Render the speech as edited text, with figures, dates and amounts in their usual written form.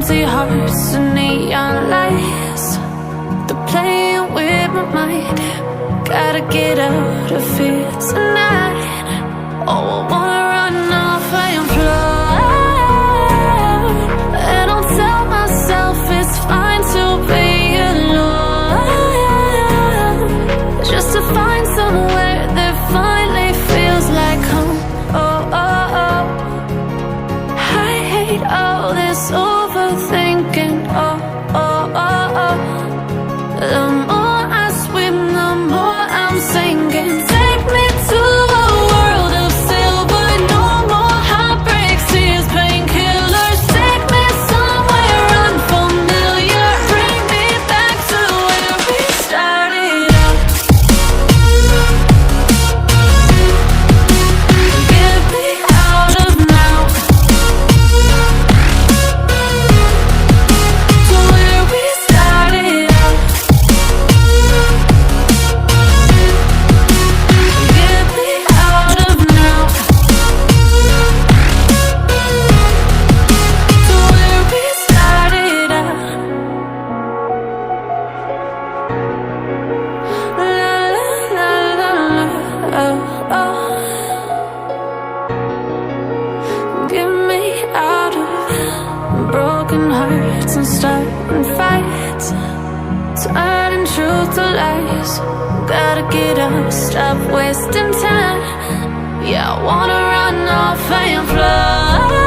empty hearts and neon lights. They're playing with my mind. Gotta get out of here tonight. Oh, I wanna run off and fly. And I'll tell myself it's fine to be alone, just to find somewhere that finally feels like home. Oh, oh, oh. I hate all this overthinking. Oh, oh, oh, oh. The more I swim, the more I'm sinking. Take me to a world of silver. No more heartbreaks, tears, painkillers. Take me somewhere unfamiliar. Bring me back to where we started out. Get me out of now, to where we started out. Get me out of now, to where we started out. La la la la, oh, oh. Get me out of broken hearts and starting fights, turning truth to lies. Gotta get up, stop wasting time. Yeah, I wanna run off and fly.